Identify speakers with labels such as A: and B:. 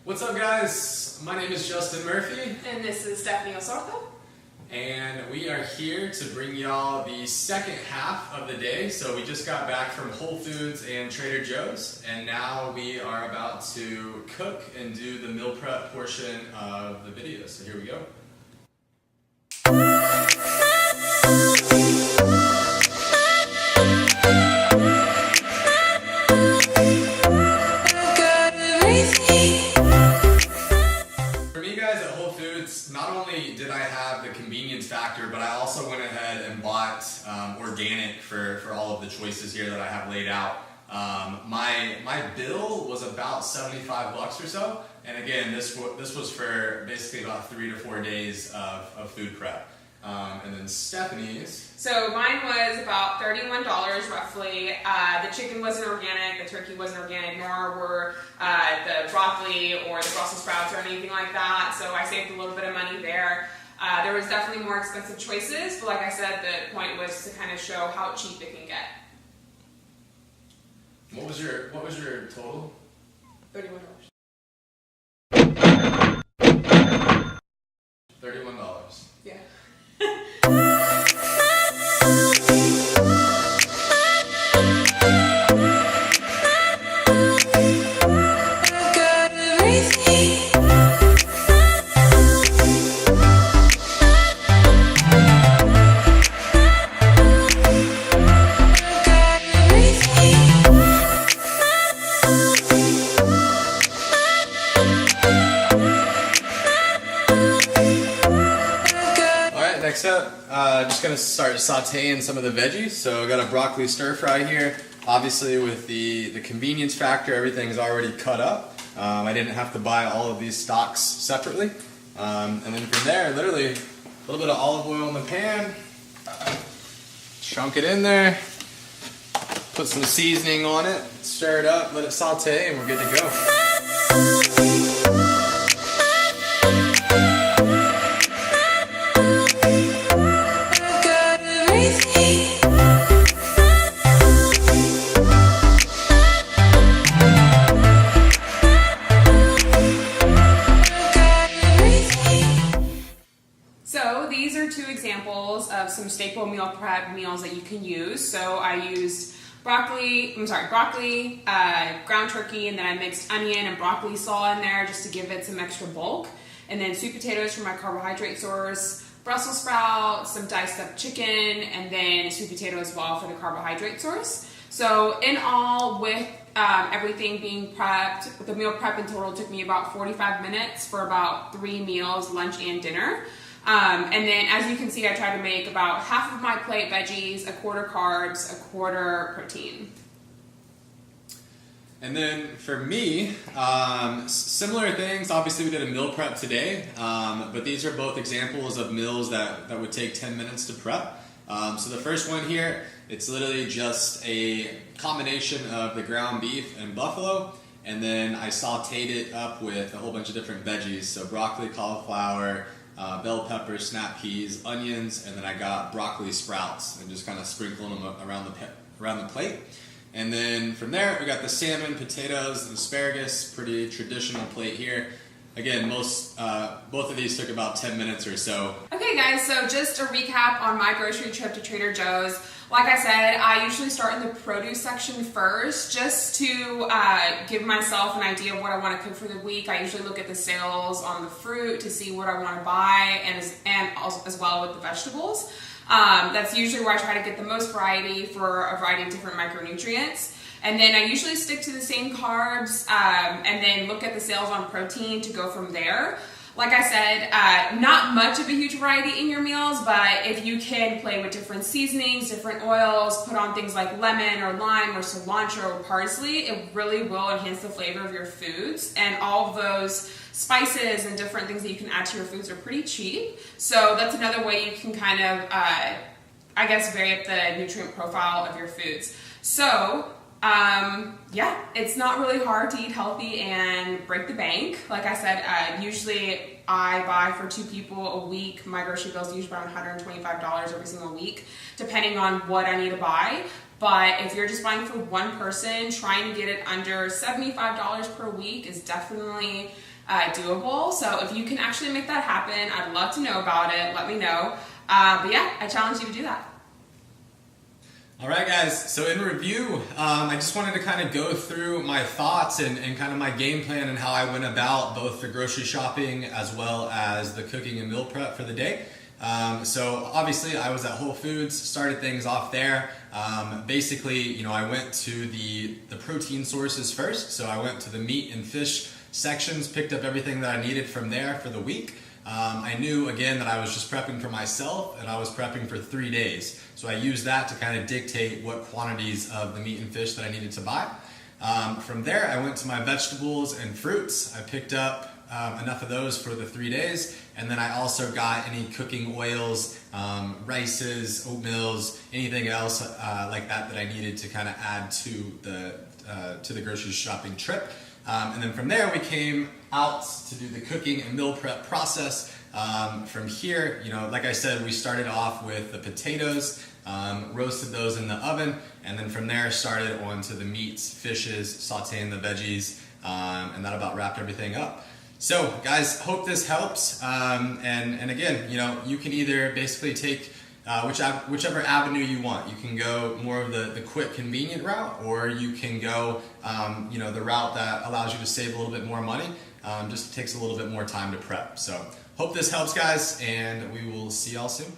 A: What's up, guys? My name is Justin Murphy,
B: And this is Stephanie Osorto.
A: and we are here to bring y'all the second half of the day. So we just got back from Whole Foods and Trader Joe's, and now we are about to cook and do the meal prep portion of the video. So here we go. Not only did I have the convenience factor, but I also went ahead and bought organic for all of the choices here that I have laid out. My bill was about $75 or so, and again, this was for basically about 3 to 4 days of food prep. And then Stephanie's.
B: So mine was about $31 roughly. The chicken wasn't organic, the turkey wasn't organic, nor were the broccoli or the Brussels sprouts or anything like that. So I saved a little bit of money there. There was definitely more expensive choices, but like I said, the point was to kind of show how cheap it can get.
A: What was your total?
B: $31.
A: $31.
B: Yeah.
A: Next up, just gonna start sauteing some of the veggies. So I got a broccoli stir fry here. Obviously with the convenience factor, everything's already cut up. I didn't have to buy all of these stocks separately. And then from there, literally a little bit of olive oil in the pan, chunk it in there, put some seasoning on it, stir it up, let it saute, and we're good to go.
B: Of some staple meal prep meals that you can use. So I used broccoli, ground turkey, and then I mixed onion and broccoli slaw in there just to give it some extra bulk. And then sweet potatoes for my carbohydrate source, Brussels sprouts, some diced up chicken, and then sweet potato as well for the carbohydrate source. So in all, with everything being prepped, the meal prep in total took me about 45 minutes for about 3 meals, lunch and dinner. And then as you can see, I try to make about half of my plate veggies, a quarter carbs, a quarter protein.
A: And then for me, similar things. Obviously we did a meal prep today, but these are both examples of meals that would take 10 minutes to prep. So the first one here, it's literally just a combination of the ground beef and buffalo, and then I sauteed it up with a whole bunch of different veggies. So broccoli, cauliflower, bell peppers, snap peas, onions, and then I got broccoli sprouts and just kind of sprinkling them around the plate. And then from there, we got the salmon, potatoes, and asparagus. Pretty traditional plate here. Again, both of these took about 10 minutes or so.
B: Okay guys, so just a recap on my grocery trip to Trader Joe's. Like I said, I usually start in the produce section first just to give myself an idea of what I want to cook for the week. I usually look at the sales on the fruit to see what I want to buy, and also as well with the vegetables. That's usually where I try to get the most variety for a variety of different micronutrients. And then I usually stick to the same carbs and then look at the sales on protein to go from there. Like I said, not much of a huge variety in your meals, but if you can play with different seasonings, different oils, put on things like lemon or lime or cilantro or parsley, it really will enhance the flavor of your foods. And all of those spices and different things that you can add to your foods are pretty cheap. So that's another way you can kind of, I guess, vary up the nutrient profile of your foods. So yeah, it's not really hard to eat healthy and break the bank. Like I said, usually I buy for 2 people a week. My grocery bill is usually around $125 every single week, depending on what I need to buy. But if you're just buying for one person, trying to get it under $75 per week is definitely doable. So if you can actually make that happen, I'd love to know about it. Let me know. But yeah, I challenge you to do that.
A: All right, guys, so in review, I just wanted to kind of go through my thoughts and kind of my game plan and how I went about both the grocery shopping as well as the cooking and meal prep for the day. So obviously I was at Whole Foods, started things off there. Basically, you know, I went to the protein sources first. So I went to the meat and fish sections, picked up everything that I needed from there for the week. I knew again that I was just prepping for myself and I was prepping for 3 days. So I used that to kind of dictate what quantities of the meat and fish that I needed to buy. From there, I went to my vegetables and fruits. I picked up enough of those for the 3 days. And then I also got any cooking oils, rices, oatmeals, anything else like that I needed to kind of add to the grocery shopping trip. And then from there, we came out to do the cooking and meal prep process. From here, you know, like I said, we started off with the potatoes, roasted those in the oven, and then from there started on to the meats, fishes, sauteing the veggies, and that about wrapped everything up. So guys, hope this helps. And again, you know, you can either basically take whichever avenue you want. You can go more of the quick, convenient route, or you can go, you know, the route that allows you to save a little bit more money. Just takes a little bit more time to prep. So hope this helps, guys, and we will see y'all soon.